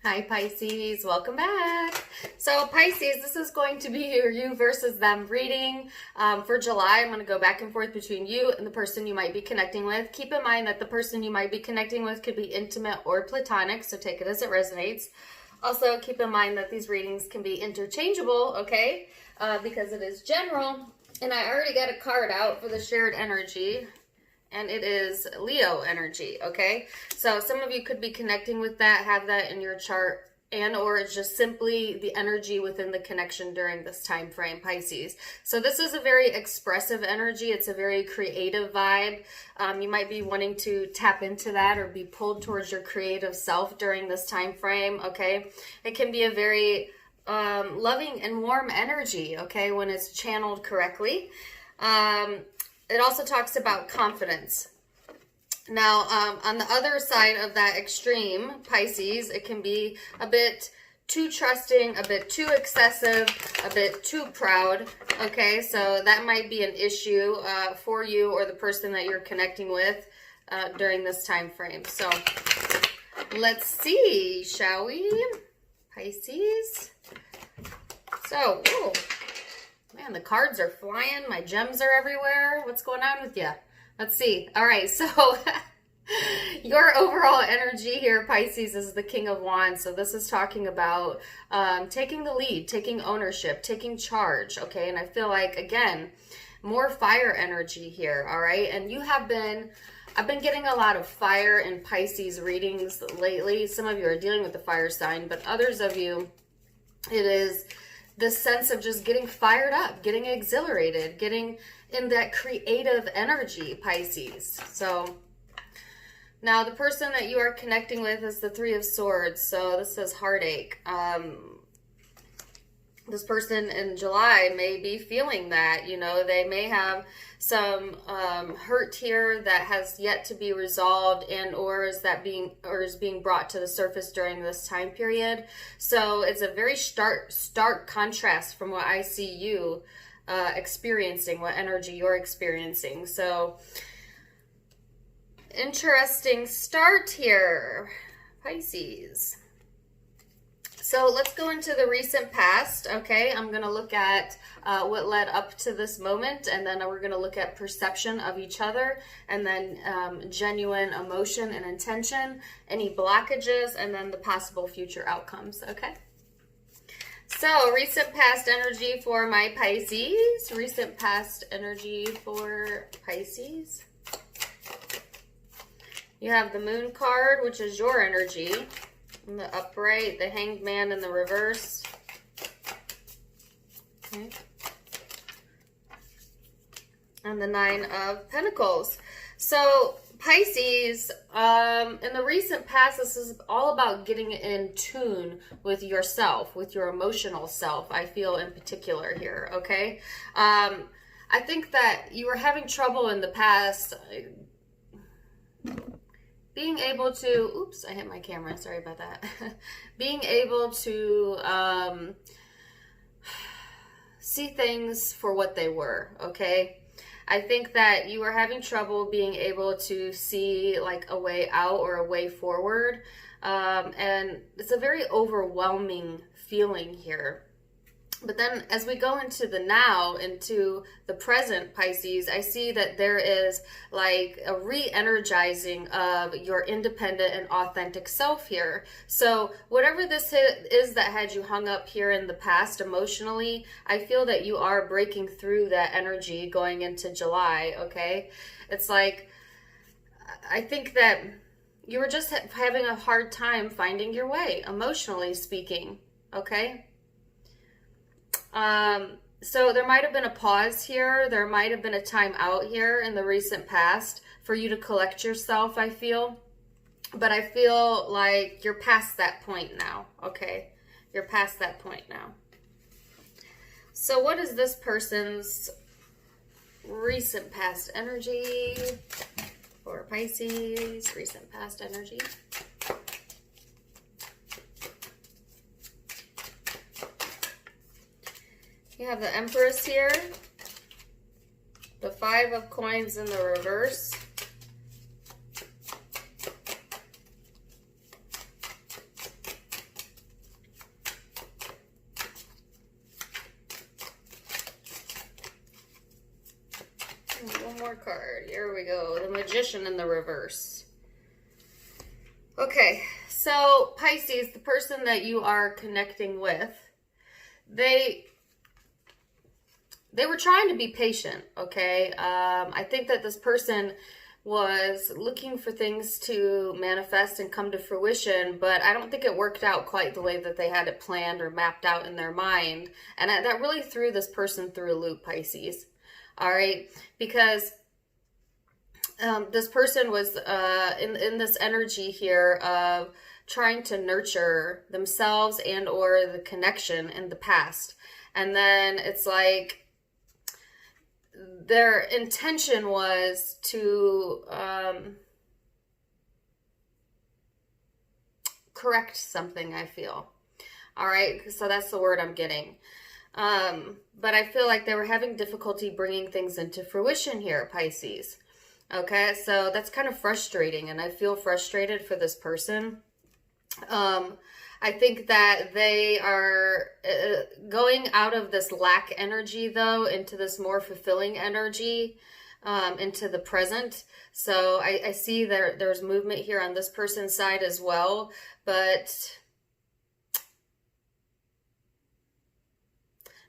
Hi Pisces, welcome back. So Pisces, this is going to be your you versus them reading for July. I'm going to go back and forth between you and the person you might be connecting with. Keep in mind that the person you might be connecting with could be intimate or platonic, so take it as it resonates. Also, keep in mind that these readings can be interchangeable, okay, because it is general. And I already got a card out for the shared energy. And it is Leo energy, okay? So some of you could be connecting with that, have that in your chart, and or it's just simply the energy within the connection during this time frame, Pisces. So this is a very expressive energy. It's a very creative vibe. You might be wanting to tap into that or be pulled towards your creative self during this time frame, okay? It can be a very loving and warm energy, okay, when it's channeled correctly. It also talks about confidence. Now, on the other side of that extreme, Pisces, it can be a bit too trusting, a bit too excessive, a bit too proud. Okay, so that might be an issue for you or the person that you're connecting with during this time frame. So let's see, shall we? Pisces. So, ooh. Man, the cards are flying. My gems are everywhere. What's going on with you? Let's see. All right, so your overall energy here, Pisces, is the King of Wands. So this is talking about taking the lead, taking ownership, taking charge, okay? And I feel like, again, more fire energy here, all right? And I've been getting a lot of fire in Pisces readings lately. Some of you are dealing with the fire sign, but others of you, it is this sense of just getting fired up, getting exhilarated, getting in that creative energy, Pisces. So now the person that you are connecting with is the Three of Swords. So this is heartache. This person in July may be feeling that, you know, they may have some hurt here that has yet to be resolved and or is being brought to the surface during this time period. So it's a very stark contrast from what I see you experiencing, what energy you're experiencing. So interesting start here, Pisces. So let's go into the recent past, okay? I'm going to look at what led up to this moment, and then we're going to look at perception of each other, and then genuine emotion and intention, any blockages, and then the possible future outcomes, okay? So recent past energy for my Pisces. Recent past energy for Pisces. You have the Moon card, which is your energy. In the upright, the Hanged Man in the reverse. Okay. And the Nine of Pentacles. So Pisces, in the recent past, this is all about getting in tune with yourself, with your emotional self, I feel in particular here, okay? I think that you were having trouble in the past being able to, oops, I hit my camera, sorry about that. Being able to see things for what they were, okay? I think that you were having trouble being able to see like a way out or a way forward. And it's a very overwhelming feeling here. But then as we go into the now, into the present, Pisces, I see that there is like a re-energizing of your independent and authentic self here. So whatever this is that had you hung up here in the past emotionally, I feel that you are breaking through that energy going into July, okay? It's like, I think that you were just having a hard time finding your way, emotionally speaking, okay? So there might have been a pause here. There might have been a time out here in the recent past for you to collect yourself, I feel. But I feel like you're past that point now, okay? You're past that point now. So what is this person's recent past energy for Pisces? Recent past energy. You have the Empress here, the Five of Coins in the reverse, more card. Here we go. The Magician in the reverse. Okay, so Pisces, the person that you are connecting with, they were trying to be patient, okay? I think that this person was looking for things to manifest and come to fruition, but I don't think it worked out quite the way that they had it planned or mapped out in their mind. And that really threw this person through a loop, Pisces. All right? Because this person was in this energy here of trying to nurture themselves and or the connection in the past. And then it's like, their intention was to correct something, I feel. All right, so that's the word I'm getting. But I feel like they were having difficulty bringing things into fruition here, Pisces. Okay, so that's kind of frustrating, and I feel frustrated for this person. I think that they are going out of this lack energy, though, into this more fulfilling energy, into the present. So I see there's movement here on this person's side as well, but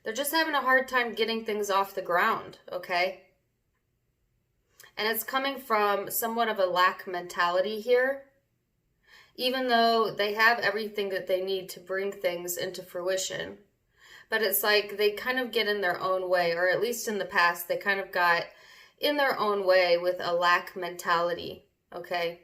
they're just having a hard time getting things off the ground, okay? And it's coming from somewhat of a lack mentality here. Even though they have everything that they need to bring things into fruition. But it's like they kind of get in their own way, or at least in the past, they kind of got in their own way with a lack mentality, okay?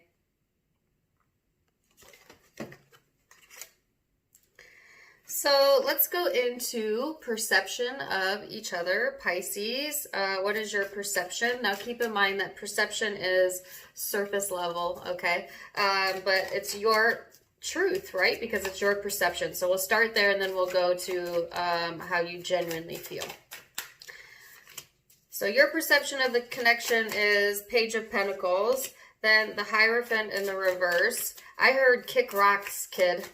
So let's go into perception of each other, Pisces. What is your perception? Now keep in mind that perception is surface level, okay? But it's your truth, right? Because it's your perception. So we'll start there and then we'll go to how you genuinely feel. So your perception of the connection is Page of Pentacles, then the Hierophant in the reverse. I heard kick rocks, kid.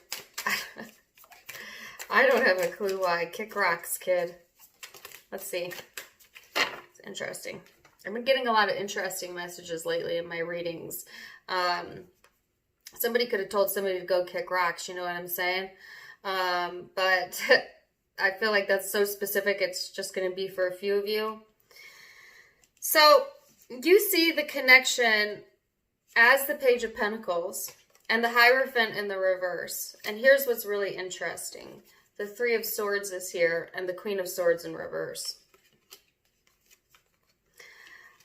I don't have a clue why. Kick rocks, kid. Let's see. It's interesting. I've been getting a lot of interesting messages lately in my readings. Somebody could have told somebody to go kick rocks, you know what I'm saying? But I feel like that's so specific, it's just going to be for a few of you. So you see the connection as the Page of Pentacles and the Hierophant in the reverse. And here's what's really interesting. The Three of Swords is here and the Queen of Swords in reverse.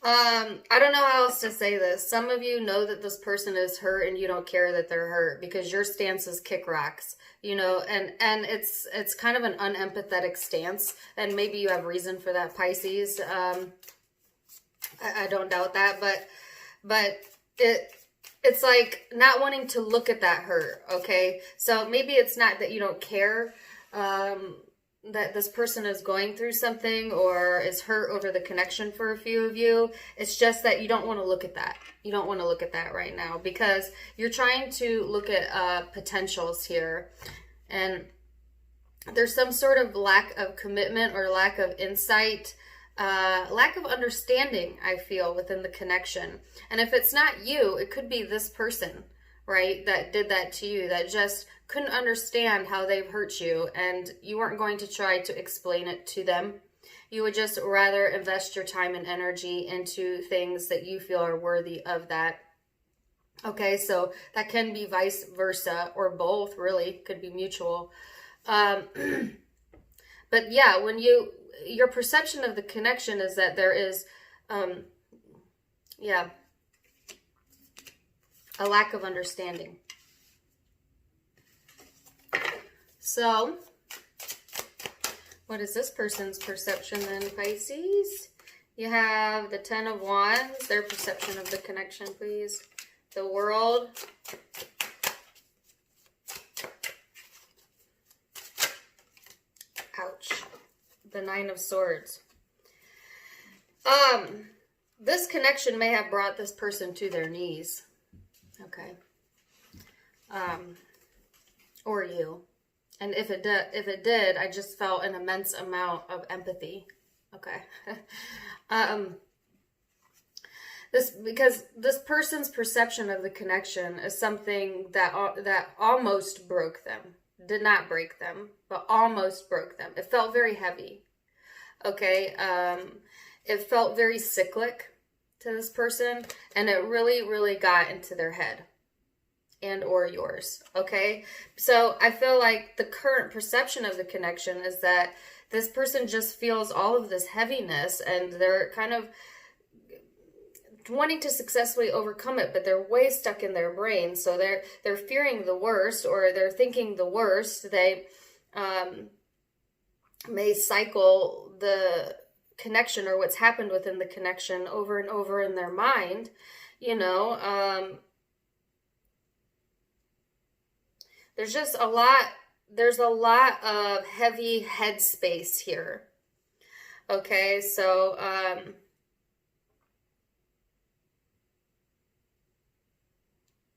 I don't know how else to say this. Some of you know that this person is hurt and you don't care that they're hurt because your stance is kick rocks, you know, and it's kind of an unempathetic stance, and maybe you have reason for that, Pisces. I don't doubt that, but it's like not wanting to look at that hurt, okay? So maybe it's not that you don't care that this person is going through something or is hurt over the connection for a few of you. It's just that you don't want to look at that. You don't want to look at that right now because you're trying to look at potentials here. And there's some sort of lack of commitment or lack of insight, lack of understanding, I feel, within the connection. And if it's not you, it could be this person, right, that did that to you, that just couldn't understand how they've hurt you, and you weren't going to try to explain it to them. You would just rather invest your time and energy into things that you feel are worthy of that. Okay, so that can be vice versa, or both, really, could be mutual. But yeah, when your perception of the connection is that there is, a lack of understanding. So, what is this person's perception then, Pisces? You have the Ten of Wands, their perception of the connection, please. The World. Ouch. The Nine of Swords. This connection may have brought this person to their knees. Okay. Or you. And if it did, I just felt an immense amount of empathy. Okay. Because this person's perception of the connection is something that almost broke them. Did not break them, but almost broke them. It felt very heavy. Okay, it felt very cyclic to this person, and it really, really got into their head and or yours. Okay, so I feel like the current perception of the connection is that this person just feels all of this heaviness, and they're kind of wanting to successfully overcome it, but they're way stuck in their brain. So they're fearing the worst, or they're thinking the worst. They may cycle the connection or what's happened within the connection over and over in their mind. You know, there's just a lot. There's a lot of heavy headspace here. Okay, so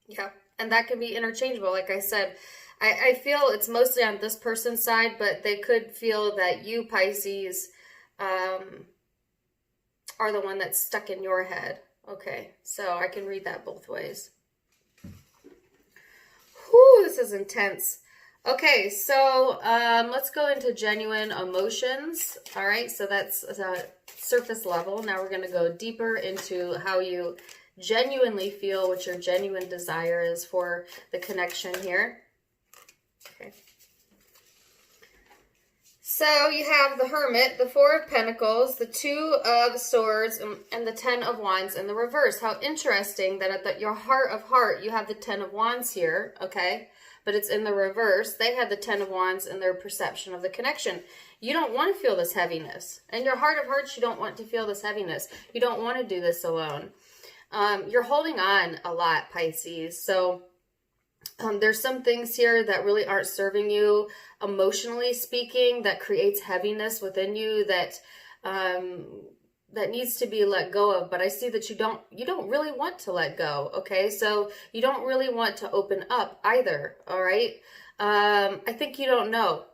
yeah, and that can be interchangeable. Like I said, I feel it's mostly on this person's side, but they could feel that you, Pisces, are the one that's stuck in your head. Okay, so I can read that both ways. Whew, this is intense. Okay, so let's go into genuine emotions. All right, so that's surface level. Now we're going to go deeper into how you genuinely feel, what your genuine desire is for the connection here. Okay. So you have the Hermit, the Four of Pentacles, the Two of Swords, and the Ten of Wands in the reverse. How interesting that at your heart of heart, you have the Ten of Wands here, okay? But it's in the reverse. They had the Ten of Wands in their perception of the connection. You don't want to feel this heaviness. In your heart of hearts, you don't want to feel this heaviness. You don't want to do this alone. You're holding on a lot, Pisces. So there's some things here that really aren't serving you emotionally speaking, that creates heaviness within you that that needs to be let go of. But I see that you don't really want to let go. Okay, so you don't really want to open up either. All right, I think you don't know.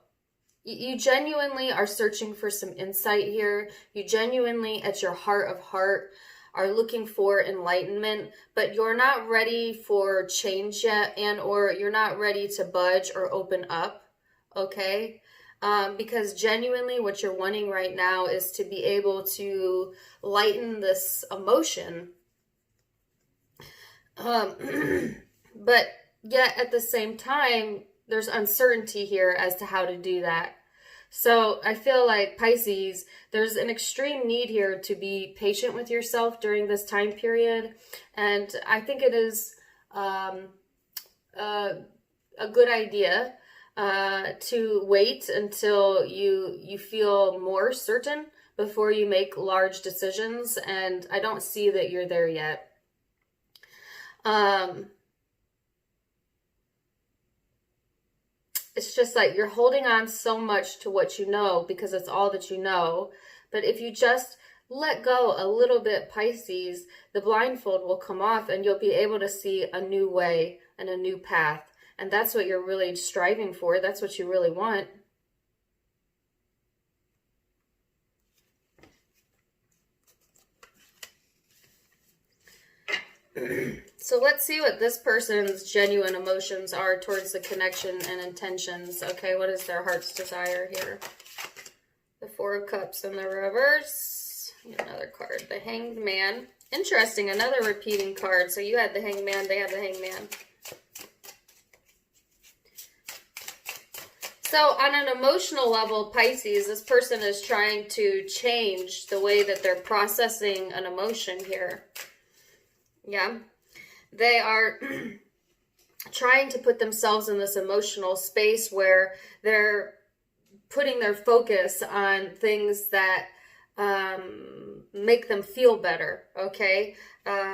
You genuinely are searching for some insight here. You genuinely, at your heart of heart, are looking for enlightenment, but you're not ready for change yet, and or you're not ready to budge or open up, okay? Because genuinely what you're wanting right now is to be able to lighten this emotion, but yet at the same time, there's uncertainty here as to how to do that. So I feel like, Pisces, there's an extreme need here to be patient with yourself during this time period. And I think it is a good idea to wait until you feel more certain before you make large decisions. And I don't see that you're there yet. It's just like you're holding on so much to what you know because it's all that you know. But if you just let go a little bit, Pisces, the blindfold will come off and you'll be able to see a new way and a new path. And that's what you're really striving for. That's what you really want. So let's see what this person's genuine emotions are towards the connection and intentions. Okay, what is their heart's desire here? The Four of Cups in the reverse. Another card, the Hanged Man. Interesting, another repeating card. So you had the Hanged Man, they had the Hanged Man. So on an emotional level, Pisces, this person is trying to change the way that they're processing an emotion here. Yeah, they are trying to put themselves in this emotional space where they're putting their focus on things that make them feel better, okay?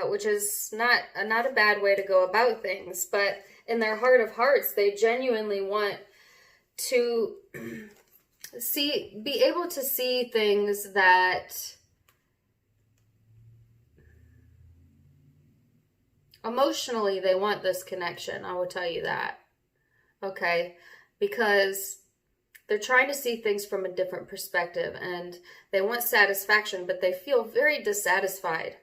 Which is not a bad way to go about things, but in their heart of hearts, they genuinely want to be able to see things that emotionally, they want this connection. I will tell you that. Okay? Because they're trying to see things from a different perspective and they want satisfaction, but they feel very dissatisfied.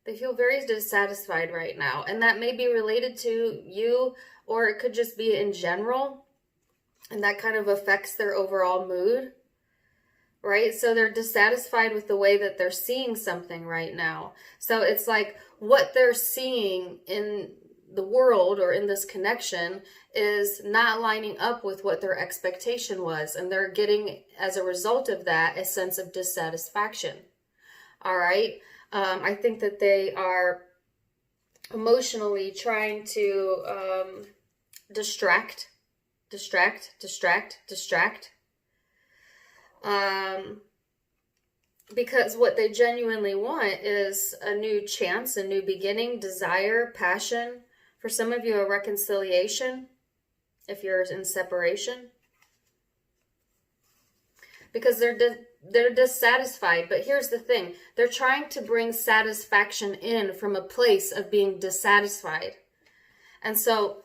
They feel very dissatisfied right now. And that may be related to you, or it could just be in general. And that kind of affects their overall mood, right? So they're dissatisfied with the way that they're seeing something right now. So it's like what they're seeing in the world or in this connection is not lining up with what their expectation was. And they're getting, as a result of that, a sense of dissatisfaction. All right. I think that they are emotionally trying to distract. Because what they genuinely want is a new chance, a new beginning, desire, passion. For some of you, a reconciliation, if you're in separation. Because they're dissatisfied. But here's the thing. They're trying to bring satisfaction in from a place of being dissatisfied. And so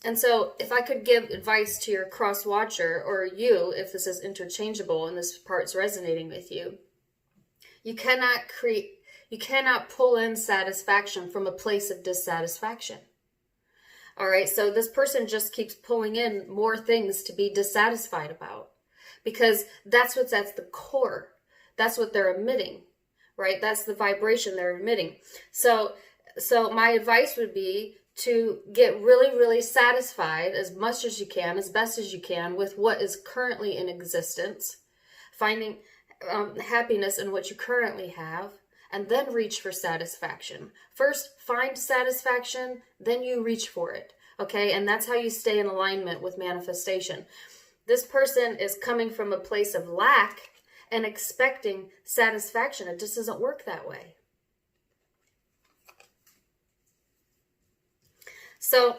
if I could give advice to your cross watcher, or you, if this is interchangeable and this part's resonating with you, you cannot pull in satisfaction from a place of dissatisfaction. All right, so this person just keeps pulling in more things to be dissatisfied about, because that's what's at the core. That's what they're emitting, right? That's the vibration they're emitting. So my advice would be to get really, really satisfied as much as you can, as best as you can, with what is currently in existence, finding happiness in what you currently have, and then reach for satisfaction. First, find satisfaction, then you reach for it, okay? And that's how you stay in alignment with manifestation. This person is coming from a place of lack and expecting satisfaction. It just doesn't work that way. So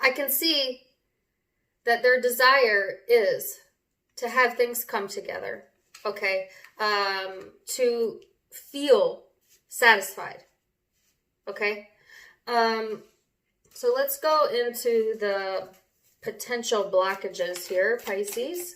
I can see that their desire is to have things come together, okay? To feel satisfied, okay? So let's go into the potential blockages here, Pisces.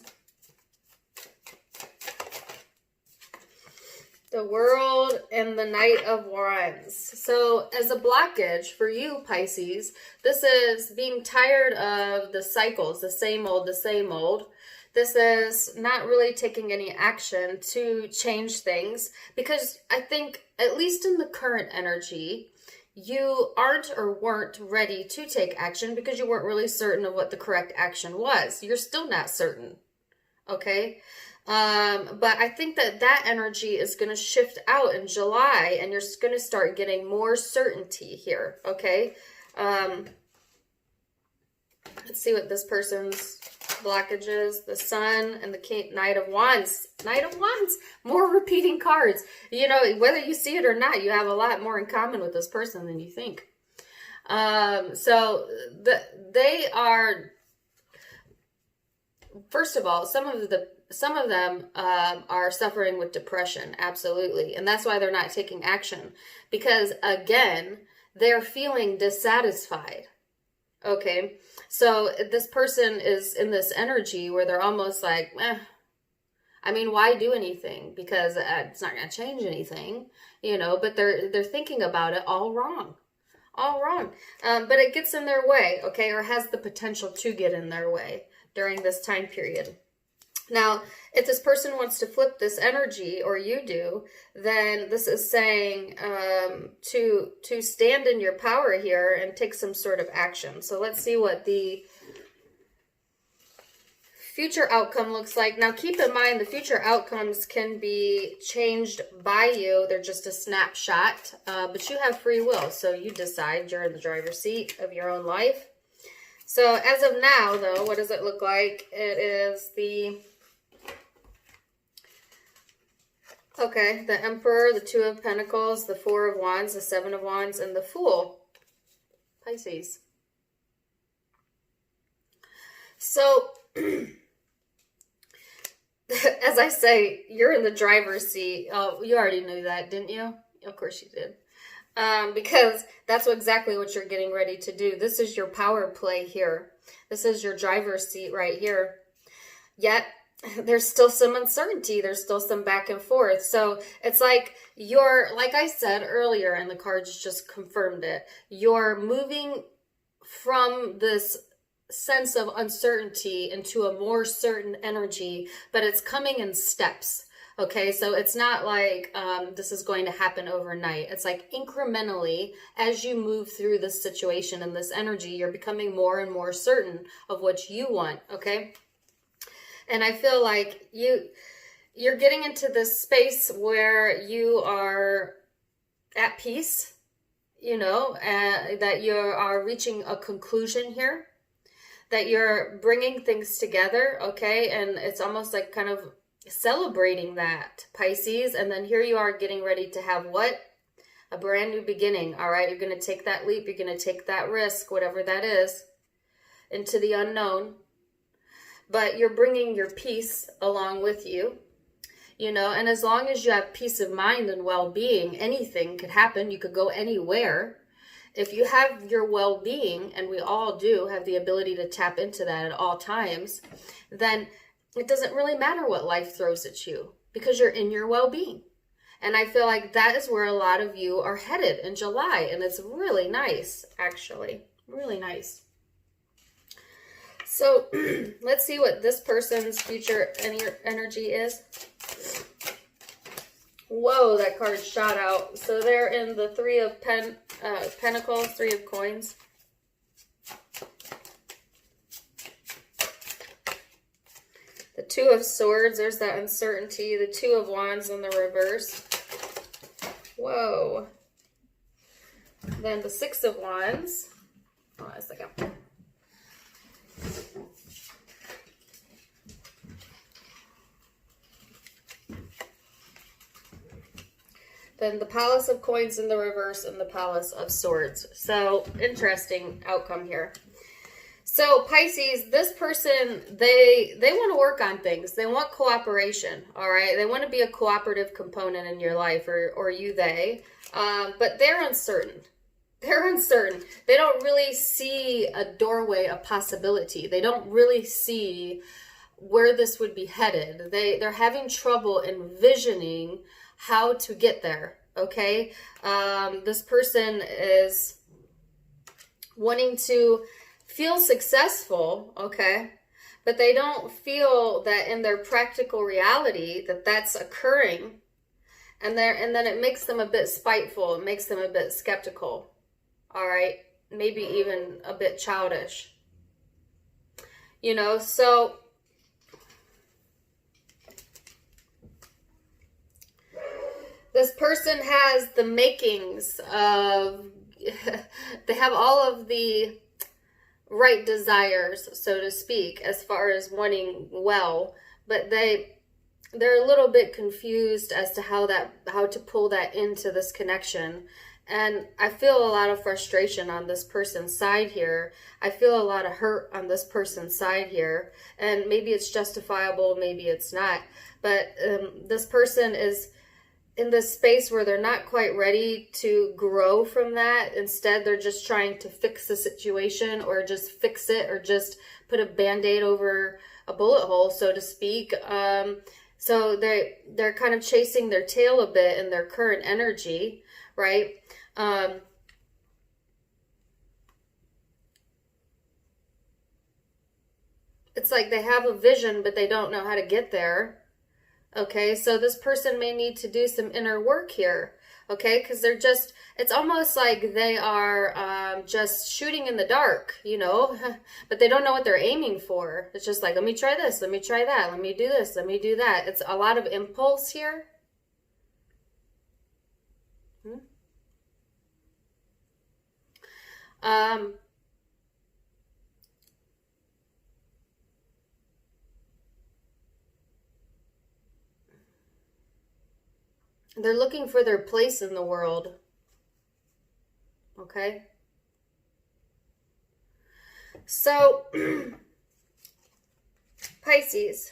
The World and the Knight of Wands. So as a blockage for you, Pisces, this is being tired of the cycles, the same old, the same old. This is not really taking any action to change things, because I think, at least in the current energy, you aren't or weren't ready to take action because you weren't really certain of what the correct action was. You're still not certain, okay? But I think that energy is going to shift out in July, and you're going to start getting more certainty here, okay? Let's see what this person's blockage is. The Sun and the Knight of Wands. Knight of Wands. More repeating cards. You know, whether you see it or not, you have a lot more in common with this person than you think. They are, first of all, some of them are suffering with depression, absolutely. And that's why they're not taking action. Because, again, they're feeling dissatisfied. Okay? So this person is in this energy where they're almost like, I mean, why do anything? Because it's not going to change anything, you know, but they're thinking about it all wrong. All wrong. But it gets in their way, okay, or has the potential to get in their way during this time period. Now, if this person wants to flip this energy, or you do, then this is saying to stand in your power here and take some sort of action. So let's see what the future outcome looks like. Now, keep in mind, the future outcomes can be changed by you. They're just a snapshot, but you have free will. So you decide. You're in the driver's seat of your own life. So as of now, though, what does it look like? It is the Emperor, the Two of Pentacles, the Four of Wands, the Seven of Wands, and the Fool. Pisces. So, as I say, you're in the driver's seat. Oh, you already knew that, didn't you? Of course you did. Because that's exactly what you're getting ready to do. This is your power play here. This is your driver's seat right here. Yet, there's still some uncertainty. There's still some back and forth. So it's like like I said earlier, and the cards just confirmed it, you're moving from this sense of uncertainty into a more certain energy, but it's coming in steps. Okay, so it's not like this is going to happen overnight. It's like incrementally, as you move through this situation and this energy, you're becoming more and more certain of what you want. Okay, and I feel like you're getting into this space where you are at peace, you know, that you are reaching a conclusion here, that you're bringing things together, okay? And it's almost like kind of celebrating that, Pisces. And then here you are getting ready to have what? A brand new beginning, all right? You're going to take that leap. You're going to take that risk, whatever that is, into the unknown. But you're bringing your peace along with you, you know? And as long as you have peace of mind and well-being, anything could happen. You could go anywhere. If you have your well-being, and we all do have the ability to tap into that at all times, then it doesn't really matter what life throws at you because you're in your well-being. And I feel like that is where a lot of you are headed in July. And it's really nice, actually. Really nice. So let's see what this person's future energy is. Whoa, that card shot out. So they're in the Three of Pentacles, Three of Coins. The Two of Swords, there's that uncertainty. The Two of Wands in the reverse. Whoa. Then the Six of Wands. Hold on a second. Then the Palace of Coins in the reverse and the Palace of Swords. So, interesting outcome here. So, Pisces, this person, they want to work on things. They want cooperation, all right? They want to be a cooperative component in your life, or they. But they're uncertain. They're uncertain. They don't really see a doorway of possibility. They don't really see where this would be headed. They're having trouble envisioning how to get there, okay? This person is wanting to feel successful, okay? But they don't feel that in their practical reality that that's occurring. And then it makes them a bit spiteful. It makes them a bit skeptical, all right? Maybe even a bit childish. You know, so this person has the makings of, they have all of the right desires, so to speak, as far as wanting well, but they're a little bit confused as to how to pull that into this connection. And I feel a lot of frustration on this person's side here. I feel a lot of hurt on this person's side here. And maybe it's justifiable, maybe it's not. But this person is in this space where they're not quite ready to grow from that. Instead, they're just trying to fix the situation, or just fix it, or just put a band-aid over a bullet hole, so to speak. So they're kind of chasing their tail a bit in their current energy, right? It's like they have a vision, but they don't know how to get there. Okay, so this person may need to do some inner work here, okay? Because it's almost like they are just shooting in the dark, you know? But they don't know what they're aiming for. It's just like, let me try this, let me try that, let me do this, let me do that. It's a lot of impulse here. They're looking for their place in the world. Okay? So, Pisces.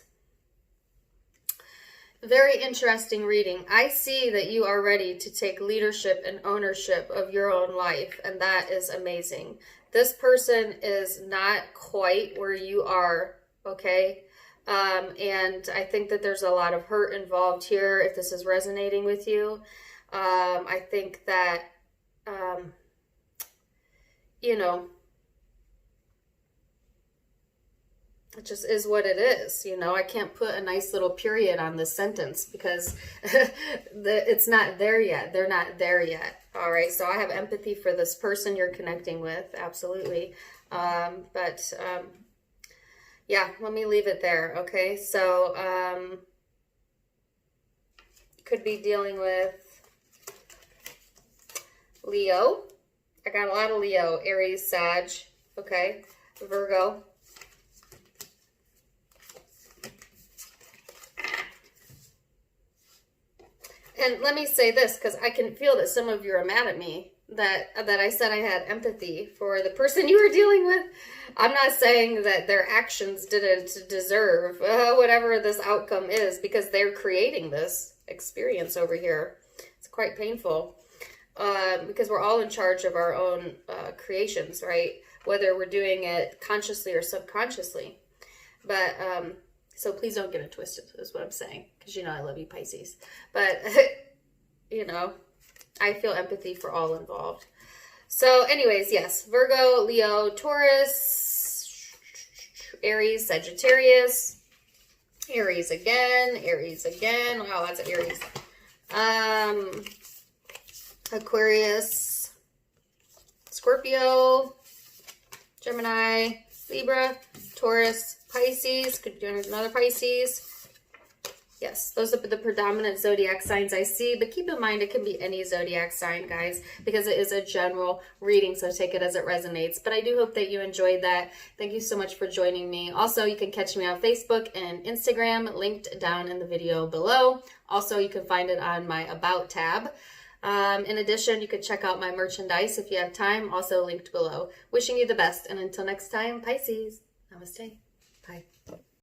Very interesting reading. I see that you are ready to take leadership and ownership of your own life, and that is amazing. This person is not quite where you are, okay? And I think that there's a lot of hurt involved here if this is resonating with you. I think that, you know, it just is what it is. You know, I can't put a nice little period on this sentence because it's not there yet. They're not there yet. All right. So I have empathy for this person you're connecting with. Absolutely. Yeah, let me leave it there. Okay. So, could be dealing with Leo. I got a lot of Leo, Aries, Sag. Okay. Virgo. And let me say this, because I can feel that some of you are mad at me that I said I had empathy for the person you were dealing with. I'm not saying that their actions didn't deserve whatever this outcome is, because they're creating this experience over here. It's quite painful because we're all in charge of our own creations, right? Whether we're doing it consciously or subconsciously. But so please don't get it twisted, is what I'm saying. Because, you know, I love you, Pisces. But, you know, I feel empathy for all involved. So anyways, yes. Virgo, Leo, Taurus, Aries, Sagittarius, Aries again. Wow, lots of Aries. Aquarius, Scorpio, Gemini, Libra, Taurus, Pisces. Could be doing another Pisces. Yes, those are the predominant zodiac signs I see, but keep in mind it can be any zodiac sign, guys, because it is a general reading, so take it as it resonates. But I do hope that you enjoyed that. Thank you so much for joining me. Also, you can catch me on Facebook and Instagram, linked down in the video below. Also, you can find it on my About tab. In addition, you can check out my merchandise if you have time, also linked below. Wishing you the best, and until next time, Pisces, namaste. Bye.